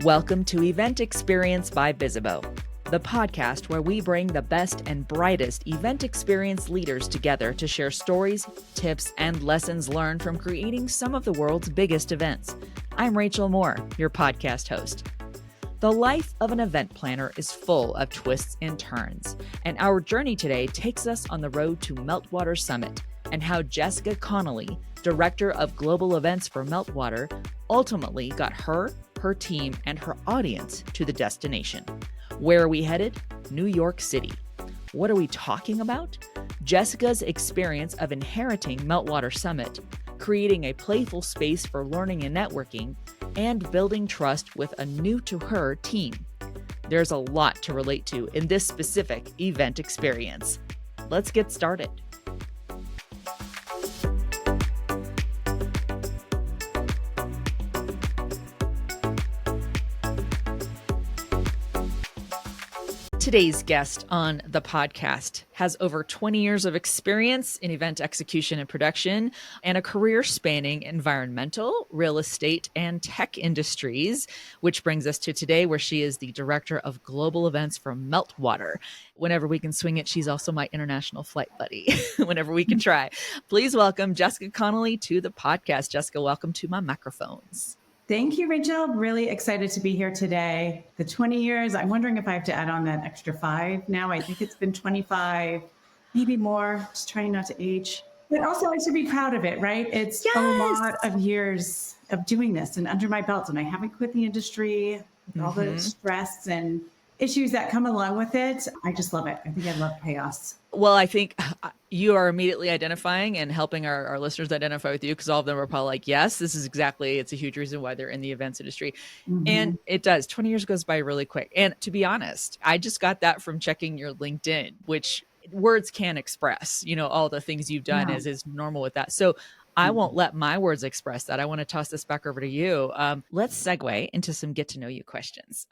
Welcome to Event Experience by Bizzabo, the podcast where we bring the best and brightest event experience leaders together to share stories, tips, and lessons learned from creating some of the world's biggest events. I'm Rachel Moore, your podcast host. The life of an event planner is full of twists and turns, and our journey today takes us on the road to Meltwater Summit and how Jessica Connolly, Director of Global Events for Meltwater, ultimately got her team, and her audience to the destination. Where are we headed? New York City. What are we talking about? Jessica's experience of inheriting Meltwater Summit, creating a playful space for learning and networking, and building trust with a new-to-her team. There's a lot to relate to in this specific event experience. Let's get started. Today's guest on the podcast has over 20 years of experience in event execution and production and a career spanning environmental, real estate, and tech industries, which brings us to today where she is the Director of Global Events for Meltwater. Whenever we can swing it, she's also my international flight buddy, whenever we can try. Please welcome Jessica Connolly to the podcast. Jessica, welcome to my microphones. Thank you, Rachel. Really excited to be here today. The 20 years, I'm wondering if I have to add on that extra 5 now. I think it's been 25, maybe more, just trying not to age. But also I should be proud of it, right? It's a lot of years of doing this and under my belt, and I haven't quit the industry with all the stress and issues that come along with it. I just love it. I think I love chaos. Well, I think you are immediately identifying and helping our listeners identify with you, because all of them are probably like, yes, this is exactly, it's a huge reason why they're in the events industry. And it does. 20 years goes by really quick. And to be honest, I just got that from checking your LinkedIn, which words can't express, all the things you've done as is normal with that. So I won't let my words express that. I want to toss this back over to you. Let's segue into some get to know you questions.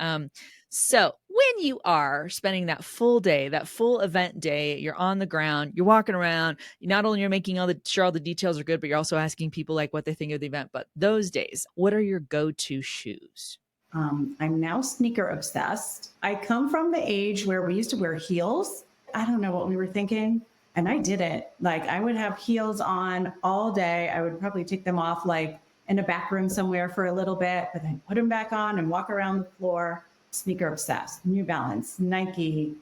So when you are spending that full day, that full event day, you're on the ground, you're walking around, not only you're making sure all the details are good, but you're also asking people like what they think of the event. But those days, what are your go-to shoes? I'm now sneaker obsessed. I come from the age where we used to wear heels. I don't know what we were thinking. And I did it. Like I would have heels on all day. I would probably take them off like in a back room somewhere for a little bit, but then put them back on and walk around the floor. Sneaker obsessed. New Balance, Nike,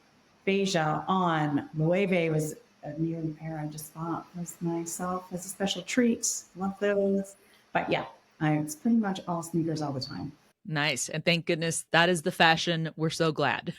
Beija, On. Loewe was a new pair I just bought for myself as a special treat. Love those. But yeah, it's pretty much all sneakers all the time. Nice. And thank goodness that is the fashion. We're so glad.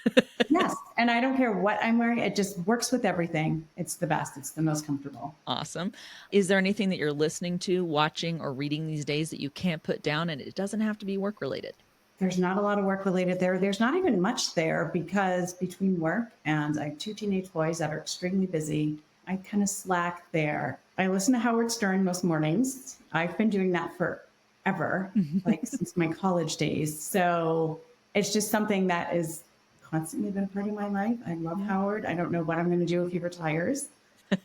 Yes. And I don't care what I'm wearing. It just works with everything. It's the best. It's the most comfortable. Awesome. Is there anything that you're listening to, watching, or reading these days that you can't put down? And it doesn't have to be work related. There's not a lot of work related there. There's not even much there because between work and I have 2 teenage boys that are extremely busy, I kind of slack there. I listen to Howard Stern most mornings. I've been doing that forever, like since my college days. So it's just something that is constantly been part of my life. I love Howard. I don't know what I'm going to do if he retires.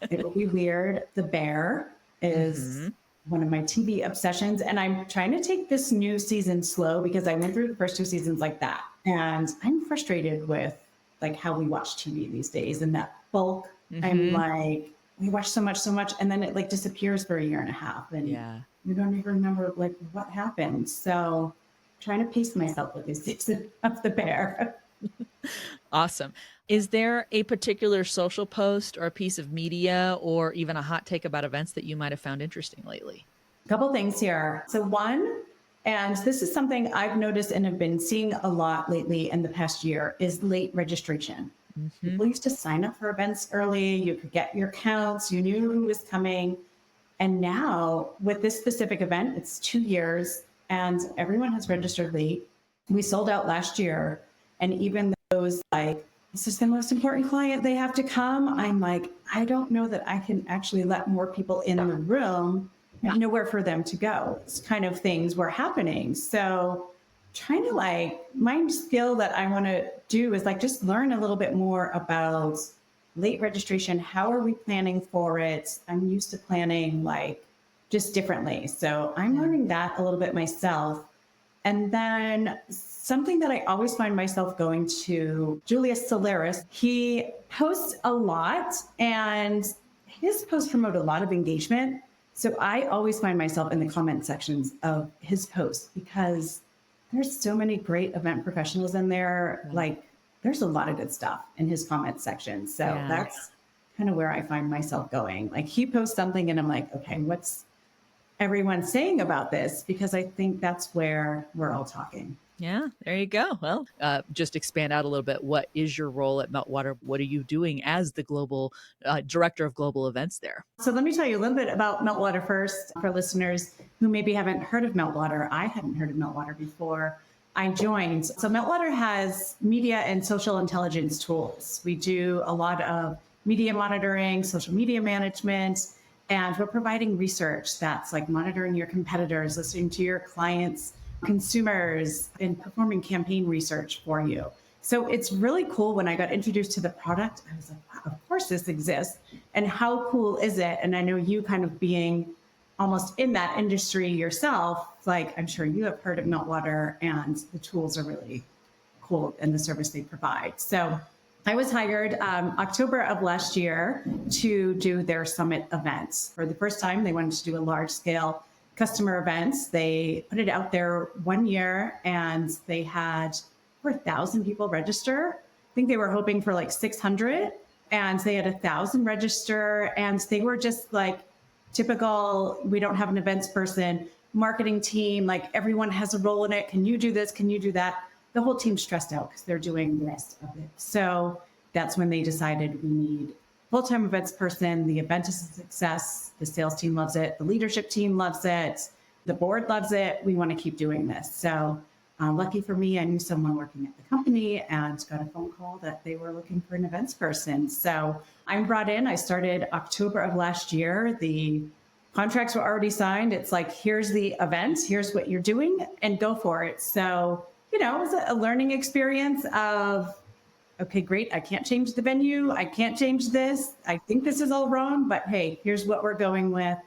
It will be weird. The Bear is one of my TV obsessions. And I'm trying to take this new season slow because I went through the first 2 seasons like that. And I'm frustrated with like how we watch TV these days and that bulk. I'm like, we watch so much, and then it like disappears for a year and a half. And we don't even remember like what happened. So trying to pace myself with this season of The Bear. Awesome. Is there a particular social post or a piece of media or even a hot take about events that you might have found interesting lately? A couple things here. So one, and this is something I've noticed and have been seeing a lot lately in the past year, is late registration. People used to sign up for events early. You could get your counts. You knew who was coming. And now with this specific event, it's 2 years and everyone has registered late. We sold out last year. And even those like, this is the most important client, they have to come. I'm like, I don't know that I can actually let more people in the room, nowhere for them to go. It's kind of things were happening. So trying to like, my skill that I want to do is like, just learn a little bit more about late registration. How are we planning for it? I'm used to planning like just differently. So I'm learning that a little bit myself. And then Something that I always find myself going to, Julius Solaris, he posts a lot and his posts promote a lot of engagement. So I always find myself in the comment sections of his posts because there's so many great event professionals in there. Like there's a lot of good stuff in his comment section. So that's kind of where I find myself going. Like he posts something and I'm like, okay, what's everyone saying about this? Because I think that's where we're all talking. Yeah, there you go. Well, just expand out a little bit. What is your role at Meltwater? What are you doing as the global director of global events there? So let me tell you a little bit about Meltwater first for listeners who maybe haven't heard of Meltwater. I hadn't heard of Meltwater before I joined. So Meltwater has media and social intelligence tools. We do a lot of media monitoring, social media management, and we're providing research that's like monitoring your competitors, listening to your clients, consumers, and performing campaign research for you. So it's really cool. When I got introduced to the product, I was like, wow, of course this exists. And how cool is it? And I know you kind of being almost in that industry yourself, like I'm sure you have heard of Meltwater, and the tools are really cool and the service they provide. So I was hired October of last year to do their summit events. For the first time, they wanted to do a large scale customer events. They put it out there 1 year and they had over 1,000 people register. I think they were hoping for like 600 and they had 1,000 register, and they were just like typical, we don't have an events person, marketing team, like everyone has a role in it. Can you do this? Can you do that? The whole team's stressed out because they're doing the rest of it. So that's when they decided we need full-time events person. The event is a success. The sales team loves it. The leadership team loves it. The board loves it. We want to keep doing this. So lucky for me, I knew someone working at the company and got a phone call that they were looking for an events person. So I'm brought in. I started October of last year. The contracts were already signed. It's like, here's the event. Here's what you're doing and go for it. So, you know, it was a learning experience of, okay, great. I can't change the venue. I can't change this. I think this is all wrong, but hey, here's what we're going with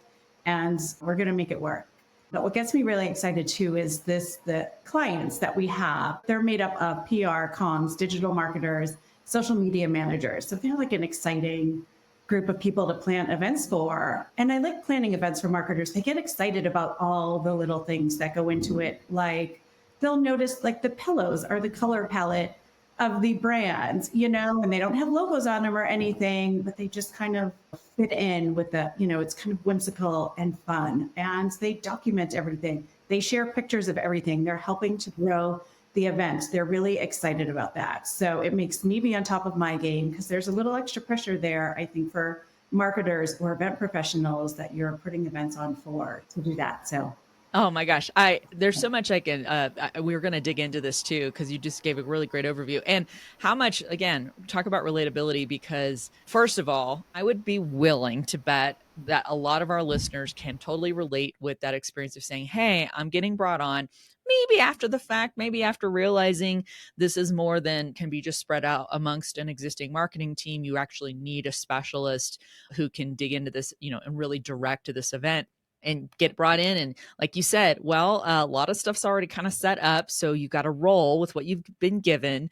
and we're going to make it work. But what gets me really excited too is the clients that we have, they're made up of PR, comms, digital marketers, social media managers. So they're like an exciting group of people to plan events for. And I like planning events for marketers. They get excited about all the little things that go into it. Like they'll notice like the pillows or the color palette of the brand, you know, and they don't have logos on them or anything, but they just kind of fit in with the, you know, it's kind of whimsical and fun. And they document everything. They share pictures of everything. They're helping to grow the event. They're really excited about that. So it makes me be on top of my game because there's a little extra pressure there, I think, for marketers or event professionals that you're putting events on for to do that. So oh my gosh. There's so much I can, we're going to dig into this too, because you just gave a really great overview and how much, again, talk about relatability, because first of all, I would be willing to bet that a lot of our listeners can totally relate with that experience of saying, hey, I'm getting brought on maybe after the fact, maybe after realizing this is more than can be just spread out amongst an existing marketing team. You actually need a specialist who can dig into this, you know, and really direct to this event and get brought in. And like you said, well, a lot of stuff's already kind of set up. So you got to roll with what you've been given,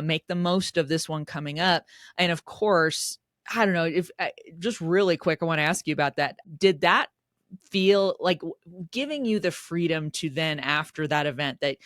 make the most of this one coming up. And of course, I don't know if just really quick, I want to ask you about that. Did that feel like giving you the freedom to then after that event that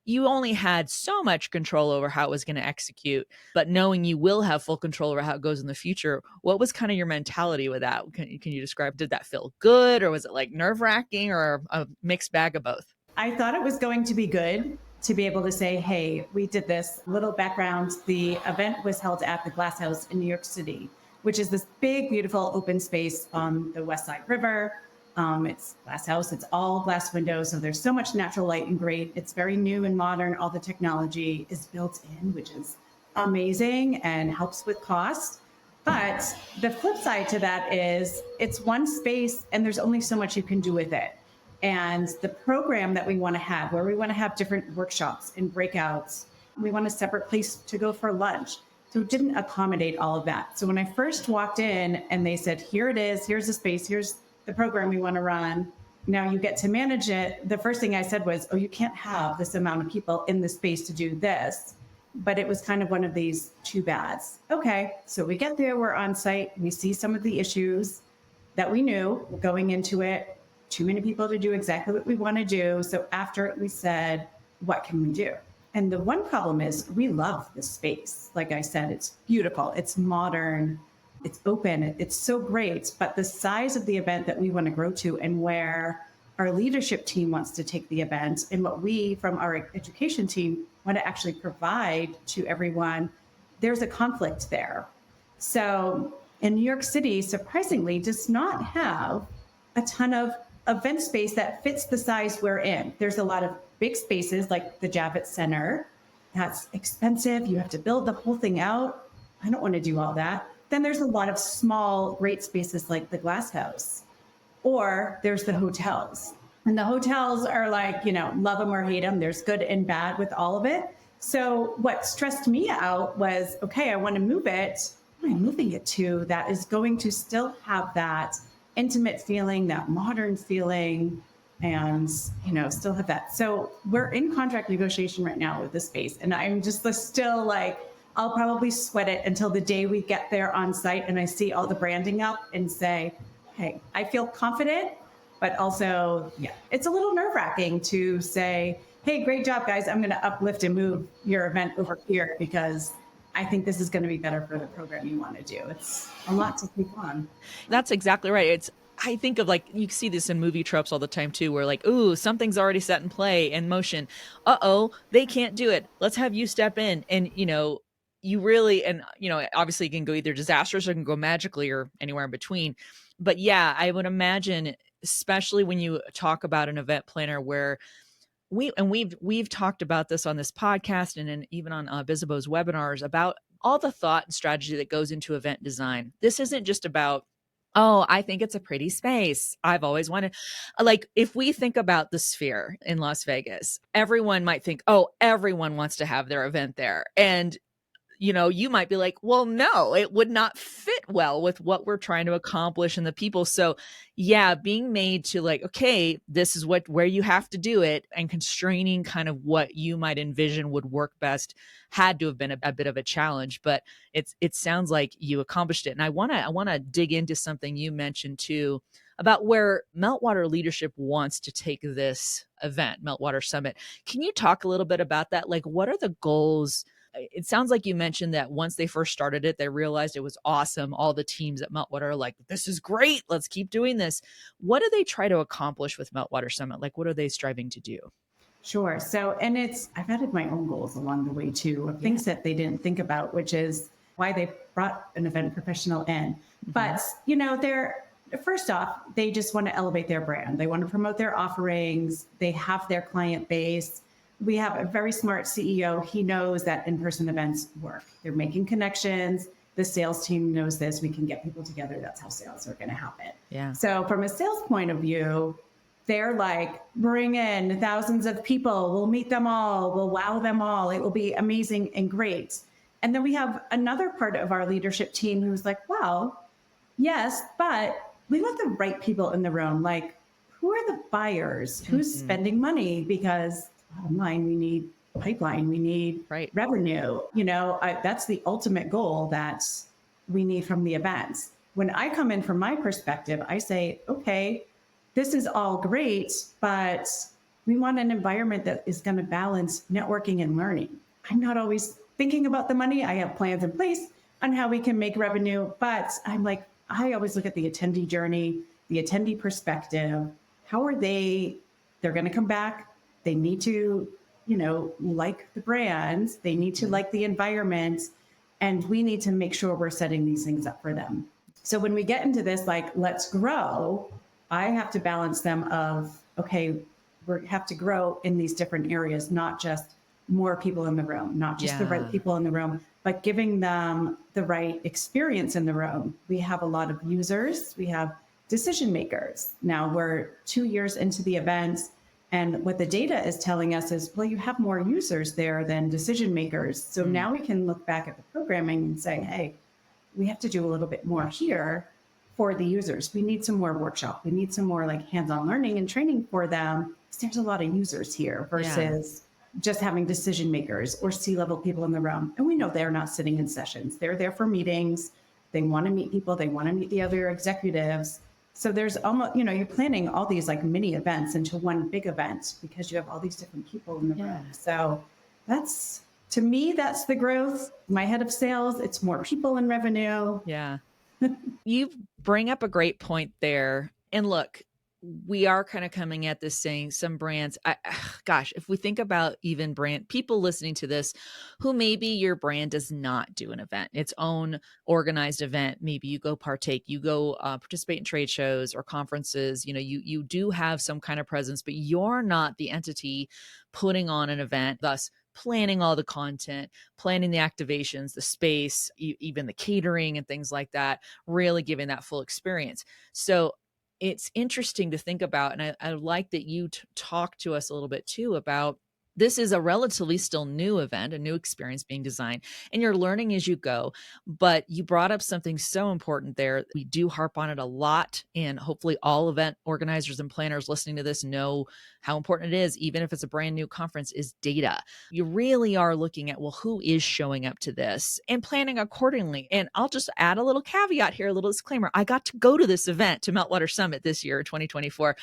you only had so much control over how it was going to execute, but knowing you will have full control over how it goes in the future, what was kind of your mentality with that? Can you describe, did that feel good or was it like nerve wracking or a mixed bag of both? I thought it was going to be good to be able to say, hey, we did this. Little background, the event was held at the Glasshouse in New York City, which is this big, beautiful open space on the West Side River. It's glass house. It's all glass windows. So there's so much natural light and great. It's very new and modern. All the technology is built in, which is amazing and helps with cost. But the flip side to that is it's one space and there's only so much you can do with it. And the program that we want to have, where we want to have different workshops and breakouts, we want a separate place to go for lunch. So it didn't accommodate all of that. So when I first walked in and they said, here it is, here's the space, here's the program we want to run, Now you get to manage it. The first thing I said was, oh, you can't have this amount of people in the space to do this. But it was kind of one of these too bads. Okay, so we get there, we're on site, we see some of the issues that we knew going into it, too many people to do exactly what we want to do. So after it, we said, what can we do? And the one problem is we love the space. Like I said, it's beautiful, it's modern, it's open, it's so great. But the size of the event that we want to grow to and where our leadership team wants to take the event and what we from our education team want to actually provide to everyone, there's a conflict there. So in New York City, surprisingly, does not have a ton of event space that fits the size we're in. There's a lot of big spaces like the Javits Center. That's expensive. You have to build the whole thing out. I don't want to do all that. Then there's a lot of small, great spaces like the Glasshouse. Or there's the hotels. And the hotels are like, love them or hate them. There's good and bad with all of it. So what stressed me out was, okay, I want to move it. What am I moving it to that is going to still have that intimate feeling, that modern feeling, and, still have that. So we're in contract negotiation right now with the space. And I'm just still like, I'll probably sweat it until the day we get there on site and I see all the branding up and say, hey, I feel confident, but also, it's a little nerve-wracking to say, hey, great job, guys. I'm going to uplift and move your event over here because I think this is going to be better for the program you want to do. It's a lot to take on. That's exactly right. I think of you see this in movie tropes all the time too, where ooh, something's already set in play in motion. Uh-oh, they can't do it. Let's have you step in. And, you really, and, obviously it can go either disastrous or it can go magically or anywhere in between. But yeah, I would imagine, especially when you talk about an event planner where we've talked about this on this podcast and even on Bizzabo's webinars about all the thought and strategy that goes into event design. This isn't just about, oh, I think it's a pretty space. I've always wanted, if we think about the Sphere in Las Vegas, everyone might think, oh, everyone wants to have their event there. And you might be like, well, no, it would not fit well with what we're trying to accomplish and the people. So yeah, being made to okay, this is where you have to do it, and constraining kind of what you might envision would work best had to have been a bit of a challenge, but it sounds like you accomplished it. And I want to dig into something you mentioned too, about where Meltwater leadership wants to take this event, Meltwater Summit. Can you talk a little bit about that? What are the goals? It sounds like you mentioned that once they first started it, they realized it was awesome. All the teams at Meltwater are like, this is great. Let's keep doing this. What do they try to accomplish with Meltwater Summit? What are they striving to do? Sure. So, and I've added my own goals along the way too, of things that they didn't think about, which is why they brought an event professional in. Mm-hmm. But, first off, they just want to elevate their brand. They want to promote their offerings. They have their client base. We have a very smart CEO. He knows that in-person events work. They're making connections. The sales team knows this. We can get people together. That's how sales are going to happen. Yeah. So from a sales point of view, they're bring in thousands of people. We'll meet them all. We'll wow them all. It will be amazing and great. And then we have another part of our leadership team who's like, well, yes, but we want the right people in the room. Who are the buyers? Who's spending money? Because bottom line, we need pipeline, we need revenue. That's the ultimate goal that we need from the events. When I come in from my perspective, I say, okay, this is all great, but we want an environment that is going to balance networking and learning. I'm not always thinking about the money. I have plans in place on how we can make revenue, but I always look at the attendee journey, the attendee perspective. How are they're going to come back. They need to, like the brands. They need to like the environment. And we need to make sure we're setting these things up for them. So when we get into this, let's grow, I have to balance them of, okay, we have to grow in these different areas, not just more people in the room, not just the right people in the room, but giving them the right experience in the room. We have a lot of users. We have decision makers. Now we're 2 years into the events. And what the data is telling us is, well, you have more users there than decision makers. So now we can look back at the programming and say, hey, we have to do a little bit more here for the users. We need some more workshop. We need some more like hands-on learning and training for them. There's a lot of users here versus just having decision makers or C-level people in the room. And we know they're not sitting in sessions. They're there for meetings. They want to meet people. They want to meet the other executives. So there's almost, you're planning all these like mini events into one big event because you have all these different people in the room. So to me, that's the growth. My head of sales, it's more people in revenue. Yeah. You bring up a great point there. And look, we are kind of coming at this saying some brands, if we think about even brand people listening to this, who maybe your brand does not do an event, its own organized event. Maybe you go partake, you go participate in trade shows or conferences, you do have some kind of presence, but you're not the entity putting on an event, thus planning all the content, planning the activations, the space, even the catering and things like that, really giving that full experience. So it's interesting to think about. And I like that you talk to us a little bit too about this is a relatively still new event, a new experience being designed, and you're learning as you go. But you brought up something so important there. We do harp on it a lot, and hopefully all event organizers and planners listening to this know how important it is, even if it's a brand new conference, is data. You really are looking at, well, who is showing up to this and planning accordingly. And I'll just add a little caveat here, a little disclaimer. I got to go to this event, to Meltwater Summit this year, 2024.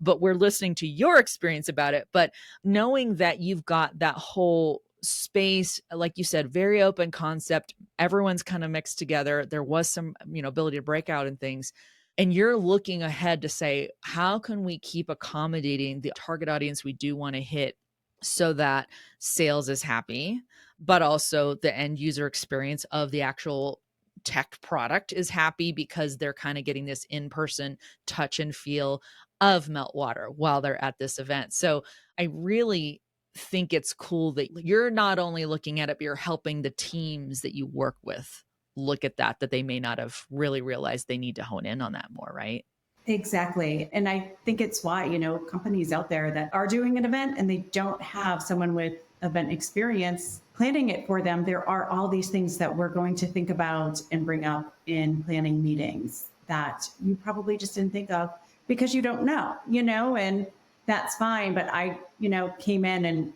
But we're listening to your experience about it. But knowing that you've got that whole space, like you said, very open concept, everyone's kind of mixed together. There was some, ability to break out and things. And you're looking ahead to say, how can we keep accommodating the target audience we do want to hit so that sales is happy, but also the end user experience of the actual tech product is happy because they're kind of getting this in-person touch and feel of Meltwater while they're at this event. So I really think it's cool that you're not only looking at it, but you're helping the teams that you work with look at that they may not have really realized they need to hone in on that more, right? Exactly. And I think it's why, companies out there that are doing an event and they don't have someone with event experience planning it for them, there are all these things that we're going to think about and bring up in planning meetings that you probably just didn't think of because you don't know, and that's fine. But I, came in and,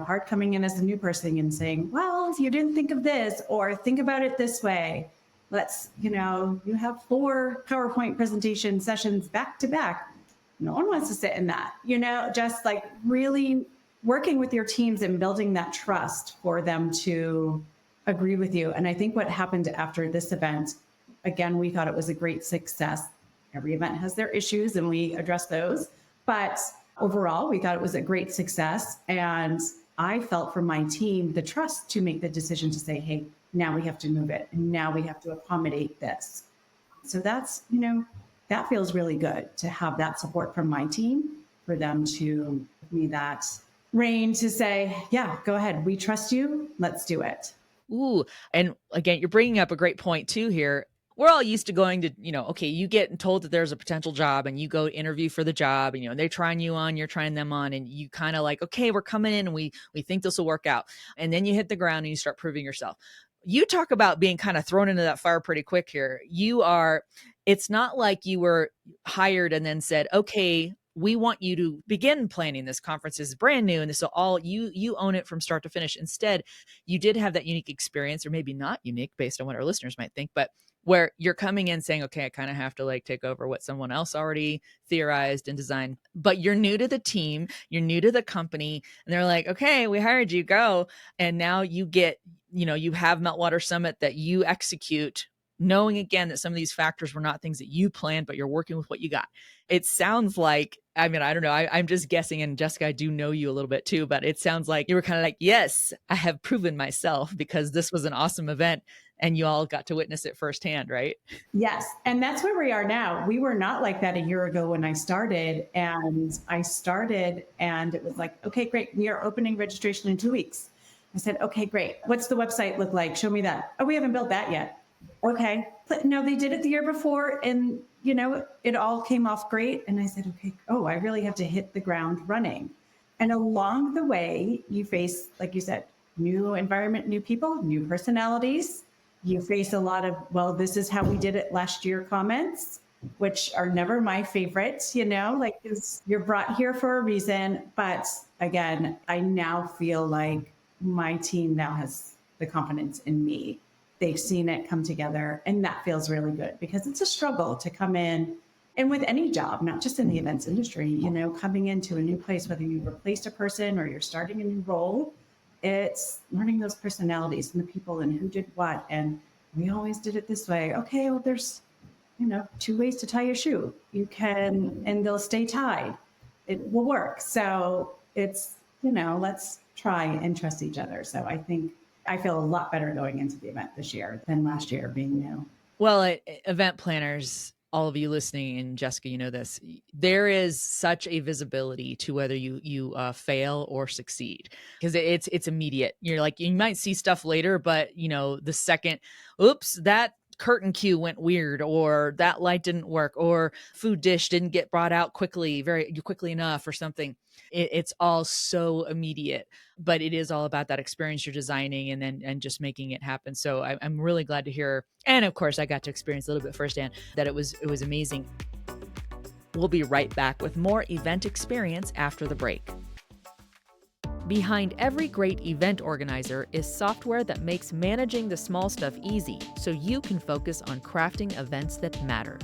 hard coming in as a new person and saying, well, if you didn't think of this or think about it this way, let's, you have 4 PowerPoint presentation sessions back to back. No one wants to sit in that, just like really working with your teams and building that trust for them to agree with you. And I think what happened after this event, again, we thought it was a great success. Every event has their issues and we address those. But overall, we thought it was a great success. And I felt from my team the trust to make the decision to say, hey, now we have to move it. And now we have to accommodate this. So that's, that feels really good to have that support from my team for them to give me that rein to say, yeah, go ahead. We trust you. Let's do it. Ooh. And again, you're bringing up a great point too here. We're all used to going to, okay, you get told that there's a potential job and you go interview for the job and, they're trying you on, you're trying them on, and you kind of like, okay, we're coming in and we think this will work out. And then you hit the ground and you start proving yourself. You talk about being kind of thrown into that fire pretty quick here. It's not like you were hired and then said, okay, we want you to begin planning this conference. Is brand new. And this will all you own it from start to finish. Instead, you did have that unique experience, or maybe not unique based on what our listeners might think, but where you're coming in saying, okay, I kind of have to like take over what someone else already theorized and designed, but you're new to the team, you're new to the company, and they're like, okay, we hired you, go. And now you get, you have Meltwater Summit that you execute, knowing again that some of these factors were not things that you planned, but you're working with what you got. It sounds like, I don't know, I'm just guessing, and Jessica, I do know you a little bit too, but it sounds like you were kind of like, yes, I have proven myself because this was an awesome event and you all got to witness it firsthand, right? Yes. And that's where we are now. We were not like that a year ago when I started, and it was like, okay, great. We are opening registration in 2 weeks. I said, okay, great. What's the website look like? Show me that. Oh, we haven't built that yet. Okay. But no, they did it the year before and, it all came off great. And I said, okay, I really have to hit the ground running. And along the way, you face, like you said, new environment, new people, new personalities. You face a lot of, well, this is how we did it last year comments, which are never my favorites, like 'cause you're brought here for a reason. But again, I now feel like my team now has the confidence in me. They've seen it come together, and that feels really good because it's a struggle to come in. And with any job, not just in the events industry, coming into a new place, whether you replaced a person or you're starting a new role, it's learning those personalities and the people and who did what. And we always did it this way. Okay, well, there's, two ways to tie your shoe. You can, and they'll stay tied. It will work. So it's, let's try and trust each other. So I think I feel a lot better going into the event this year than last year being new. Well, event planners, all of you listening, and Jessica, you know this, there is such a visibility to whether you fail or succeed, because it's immediate. You're like, you might see stuff later, but the second, oops, that curtain cue went weird, or that light didn't work, or food dish didn't get brought out very quickly enough, or something. It's all so immediate, but it is all about that experience you're designing and just making it happen. So I'm really glad to hear. And of course, I got to experience a little bit firsthand that it was amazing. We'll be right back with more event experience after the break. Behind every great event organizer is software that makes managing the small stuff easy so you can focus on crafting events that matter.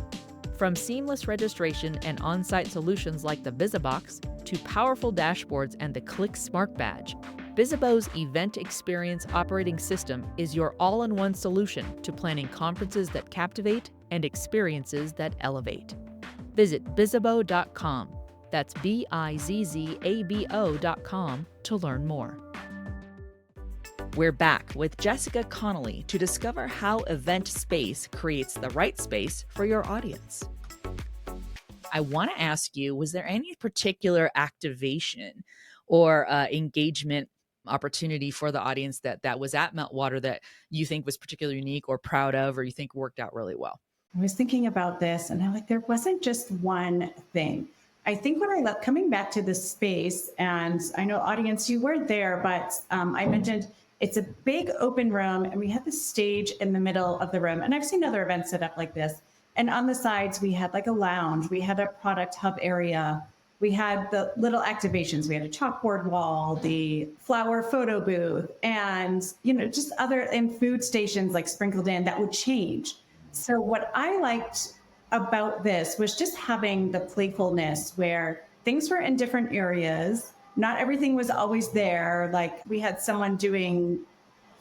From seamless registration and on-site solutions like the Bizzabox to powerful dashboards and the Click Smart Badge, Bizzabo's Event Experience Operating System is your all-in-one solution to planning conferences that captivate and experiences that elevate. Visit bizzabo.com. That's bizzabo.com to learn more. We're back with Jessica Connolly to discover how event space creates the right space for your audience. I want to ask you, was there any particular activation or engagement opportunity for the audience that was at Meltwater that you think was particularly unique or proud of, or you think worked out really well? I was thinking about this, and I'm like, there wasn't just one thing. I think when I left, coming back to the space, and I know audience, you weren't there, but I mentioned it's a big open room, and we had the stage in the middle of the room. And I've seen other events set up like this. And on the sides, we had like a lounge, we had a product hub area, we had the little activations, we had a chalkboard wall, the flower photo booth, and just other and food stations like sprinkled in that would change. So what I liked about this was just having the playfulness where things were in different areas. Not everything was always there. Like we had someone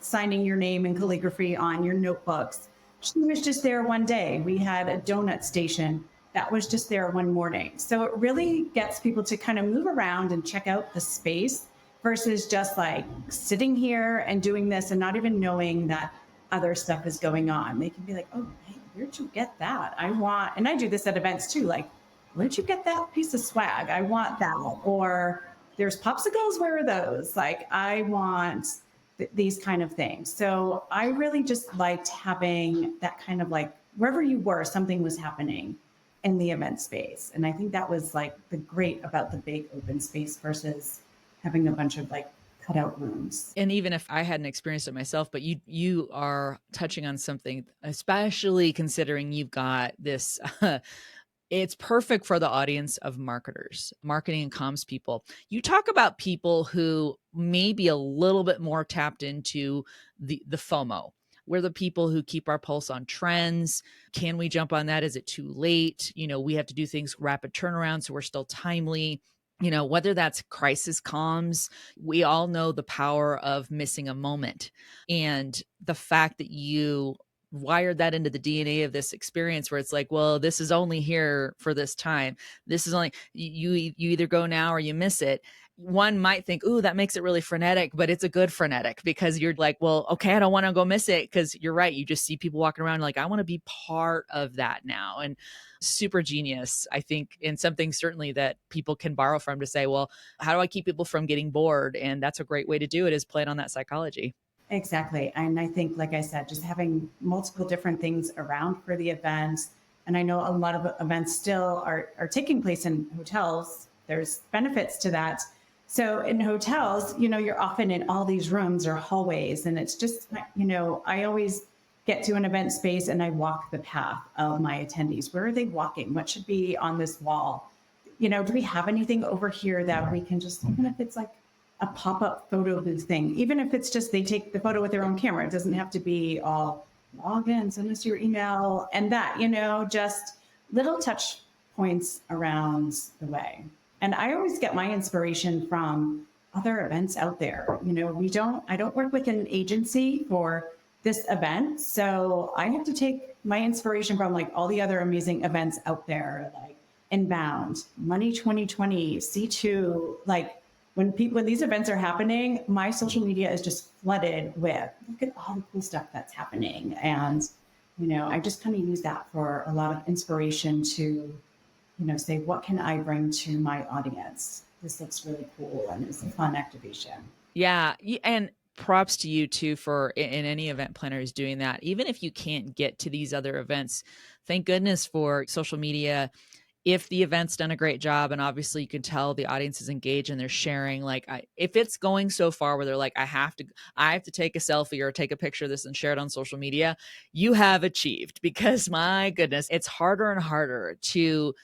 signing your name in calligraphy on your notebooks. She was just there one day. We had a donut station that was just there one morning. So it really gets people to kind of move around and check out the space versus just like sitting here and doing this and not even knowing that other stuff is going on. They can be like, oh, hey, where'd you get that? And I do this at events too. Like, where'd you get that piece of swag? I want that. Or there's popsicles. Where are those? Like, I want these kind of things. So I really just liked having that kind of like, wherever you were, something was happening in the event space. And I think that was like the great about the big open space versus having a bunch of like cutout rooms. And even if I hadn't experienced it myself, but you are touching on something, especially considering you've got this, it's perfect for the audience of marketers, marketing and comms people. You talk about people who may be a little bit more tapped into the FOMO. We're the people who keep our pulse on trends. Can we jump on that? Is it too late? We have to do things rapid turnaround, so we're still timely. Whether that's crisis comms, we all know the power of missing a moment. And the fact that you wired that into the DNA of this experience where it's like, well, this is only here for this time. This is only, you either go now or you miss it. One might think, ooh, that makes it really frenetic, but it's a good frenetic because you're like, well, okay, I don't want to go miss it, because you're right. You just see people walking around like, I want to be part of that now. And super genius, I think, and something certainly that people can borrow from to say, well, how do I keep people from getting bored? And that's a great way to do it, is playing on that psychology. Exactly. And I think, like I said, just having multiple different things around for the events. And I know a lot of events still are taking place in hotels. There's benefits to that. So in hotels, you're often in all these rooms or hallways, and it's just, I always get to an event space and I walk the path of my attendees. Where are they walking? What should be on this wall? Do we have anything over here that we can just, even if it's like a pop-up photo booth thing, even if it's just they take the photo with their own camera, it doesn't have to be all log in, send us your email and that, just little touch points around the way. And I always get my inspiration from other events out there. I don't work with an agency for this event. So I have to take my inspiration from like all the other amazing events out there, like Inbound, Money 2020, C2, like when these events are happening, my social media is just flooded with, look at all the cool stuff that's happening. And, I just kind of use that for a lot of inspiration to, say, what can I bring to my audience? This looks really cool and it's a fun activation. Yeah. And props to you too for in any event planner who's doing that. Even if you can't get to these other events, thank goodness for social media. If the event's done a great job, and obviously you can tell the audience is engaged and they're sharing, like if it's going so far where they're like, I have to take a selfie or take a picture of this and share it on social media, you have achieved, because my goodness, it's harder and harder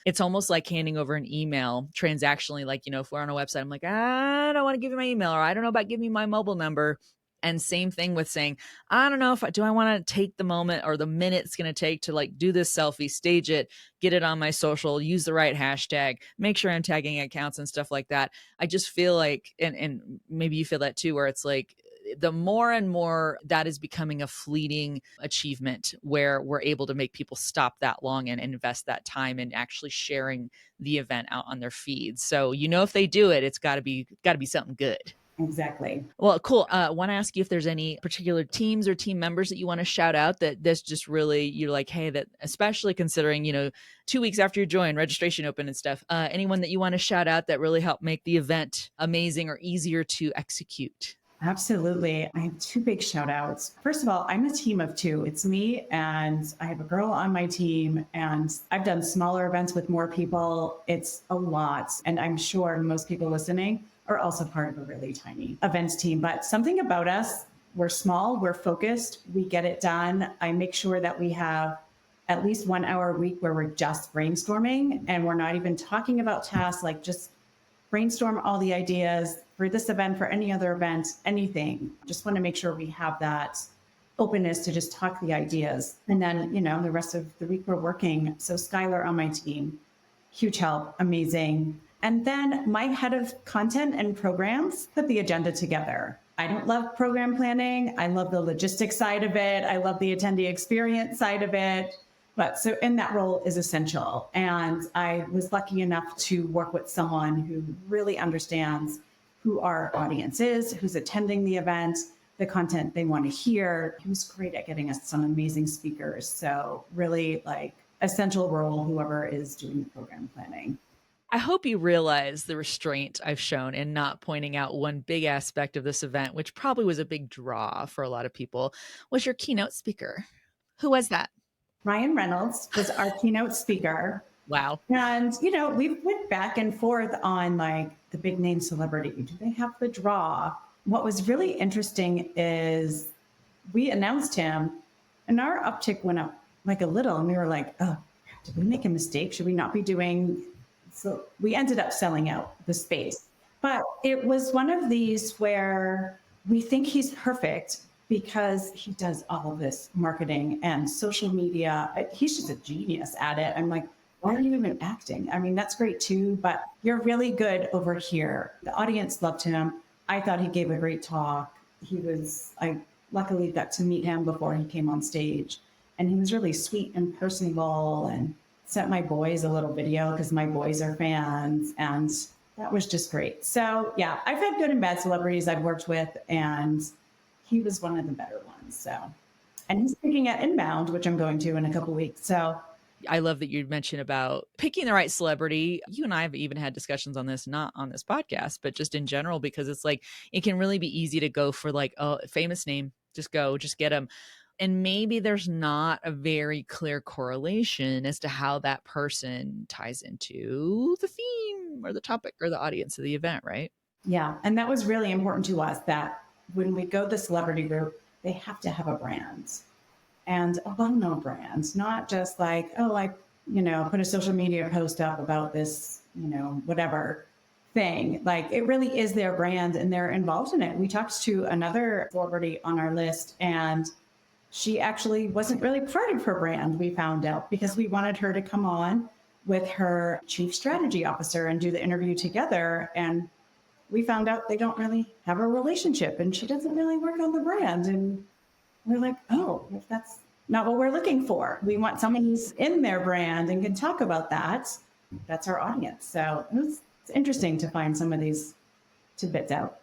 it's almost like handing over an email transactionally. Like, if we're on a website, I'm like, I don't want to give you my email, or I don't know about giving you my mobile number. And same thing with saying, I don't know if I want to take the moment or the minute it's going to take to like do this selfie, stage it, get it on my social, use the right hashtag, make sure I'm tagging accounts and stuff like that. I just feel like, and maybe you feel that too, where it's like the more and more that is becoming a fleeting achievement where we're able to make people stop that long and invest that time in actually sharing the event out on their feeds. So, if they do it, it's got to be something good. Exactly. Well, cool. I want to ask you if there's any particular teams or team members that you want to shout out that this just really, you're like, hey, that especially considering, 2 weeks after you join, registration open and stuff, anyone that you want to shout out that really helped make the event amazing or easier to execute? Absolutely. I have two big shout outs. First of all, I'm a team of two. It's me and I have a girl on my team, and I've done smaller events with more people. It's a lot. And I'm sure most people listening are also part of a really tiny events team. But something about us, we're small, we're focused, we get it done. I make sure that we have at least 1 hour a week where we're just brainstorming and we're not even talking about tasks, like just brainstorm all the ideas for this event, for any other event, anything. Just want to make sure we have that openness to just talk the ideas. And then, the rest of the week we're working. So Skylar on my team, huge help, amazing. And then my head of content and programs put the agenda together. I don't love program planning. I love the logistics side of it. I love the attendee experience side of it. But so in that role is essential. And I was lucky enough to work with someone who really understands who our audience is, who's attending the event, the content they want to hear. He was great at getting us some amazing speakers. So really like essential role, whoever is doing the program planning. I hope you realize the restraint I've shown in not pointing out one big aspect of this event, which probably was a big draw for a lot of people, was your keynote speaker. Who was that? Ryan Reynolds was our keynote speaker. Wow. And, we went back and forth on like the big name celebrity. Do they have the draw? What was really interesting is we announced him and our uptick went up like a little, and we were like, oh, did we make a mistake? Should we not be doing? So we ended up selling out the space. But it was one of these where we think he's perfect because he does all of this marketing and social media. He's just a genius at it. I'm like, why are you even acting? I mean, that's great too, but you're really good over here. The audience loved him. I thought he gave a great talk. I luckily got to meet him before he came on stage, and he was really sweet and personable and sent my boys a little video because my boys are fans, and that was just great. So yeah, I've had good and bad celebrities I've worked with, and he was one of the better ones. So, and he's speaking at Inbound, which I'm going to in a couple of weeks. So I love that you mentioned about picking the right celebrity. You and I have even had discussions on this, not on this podcast, but just in general, because it's like, it can really be easy to go for like, oh, famous name, just get them. And maybe there's not a very clear correlation as to how that person ties into the theme or the topic or the audience of the event, right? Yeah. And that was really important to us, that when we go the celebrity group, they have to have a brand. and a well-known brand, not just like, oh, I, put a social media post up about this, whatever thing. Like it really is their brand and they're involved in it. We talked to another celebrity on our list and she actually wasn't really part of her brand, we found out, because we wanted her to come on with her chief strategy officer and do the interview together. And we found out they don't really have a relationship and she doesn't really work on the brand. And we're like, oh, if that's not what we're looking for. We want someone who's in their brand and can talk about that. That's our audience. So it's interesting to find some of these tidbits out.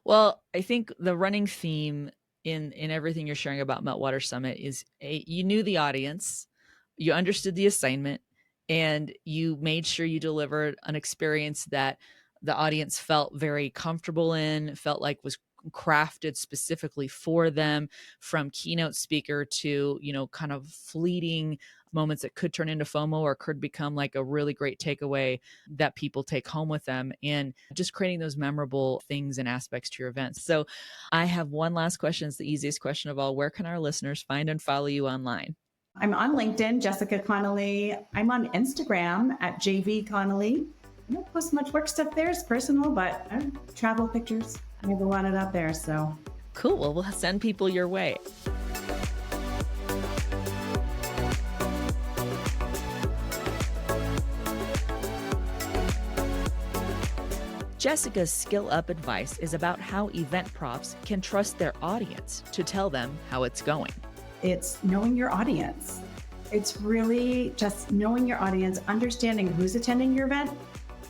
Well, I think the running theme in everything you're sharing about Meltwater Summit is you knew the audience, you understood the assignment, and you made sure you delivered an experience that the audience felt very comfortable in, felt like was crafted specifically for them, from keynote speaker to, kind of fleeting moments that could turn into FOMO or could become like a really great takeaway that people take home with them, and just creating those memorable things and aspects to your events. So I have one last question. It's the easiest question of all. Where can our listeners find and follow you online? I'm on LinkedIn, Jessica Connolly. I'm on Instagram at JV Connolly. I don't post much work stuff there. It's personal, but travel pictures. I have a lot of it out there. So cool. Well, we'll send people your way. Jessica's Skill Up advice is about how event profs can trust their audience to tell them how it's going. It's knowing your audience. It's really just knowing your audience, understanding who's attending your event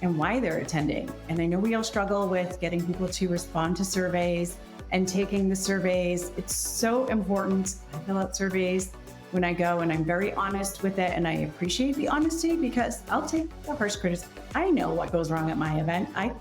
and why they're attending. And I know we all struggle with getting people to respond to surveys and taking the surveys. It's so important. I fill out surveys when I go and I'm very honest with it. And I appreciate the honesty because I'll take the harsh criticism. I know what goes wrong at my event. I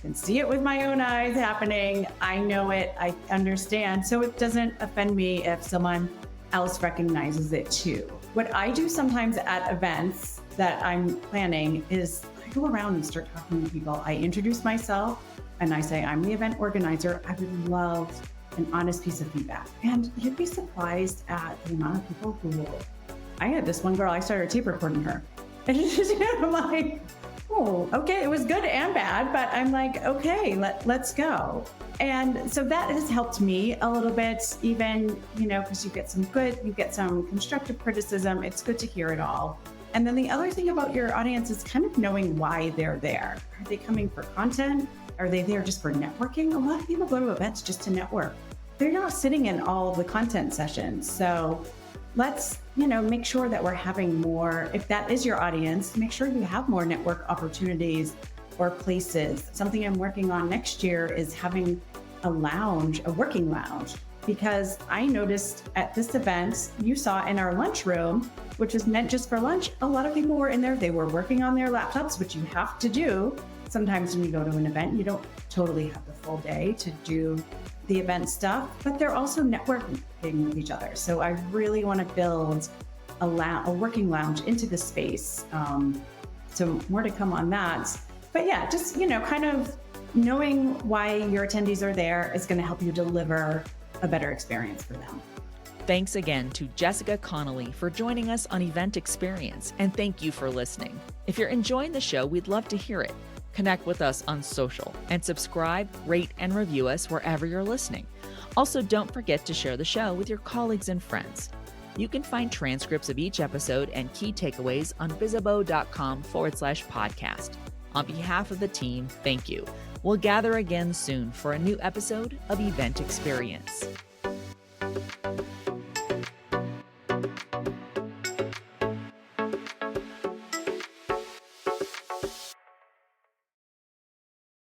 can see it with my own eyes happening. I know it. I understand. So it doesn't offend me if someone else recognizes it too. What I do sometimes at events that I'm planning is I go around and start talking to people. I introduce myself and I say, I'm the event organizer. I would love an honest piece of feedback. And you'd be surprised at the amount of people who will. I had this one girl, I started tape recording her. And I'm like, oh, okay, it was good and bad, but I'm like, okay, let's go. And so that has helped me a little bit, even, because you get some constructive criticism. It's good to hear it all. And then the other thing about your audience is kind of knowing why they're there. Are they coming for content? Are they there just for networking? A lot of people go to events just to network. They're not sitting in all of the content sessions. So let's, make sure that we're having more. If that is your audience, make sure you have more network opportunities or places. Something I'm working on next year is having a working lounge, because I noticed at this event, you saw in our lunchroom, which was meant just for lunch, a lot of people were in there. They were working on their laptops, which you have to do. Sometimes when you go to an event, you don't totally have the full day to do the event stuff, but they're also networking with each other. So I really want to build a working lounge into the space. So more to come on that. But yeah, just, kind of knowing why your attendees are there is going to help you deliver a better experience for them. Thanks again to Jessica Connolly for joining us on Event Experience, and thank you for listening. If you're enjoying the show, we'd love to hear it. Connect with us on social and subscribe, rate, and review us wherever you're listening. Also, don't forget to share the show with your colleagues and friends. You can find transcripts of each episode and key takeaways on bizzabo.com/podcast. On behalf of the team, thank you. We'll gather again soon for a new episode of Event Experience.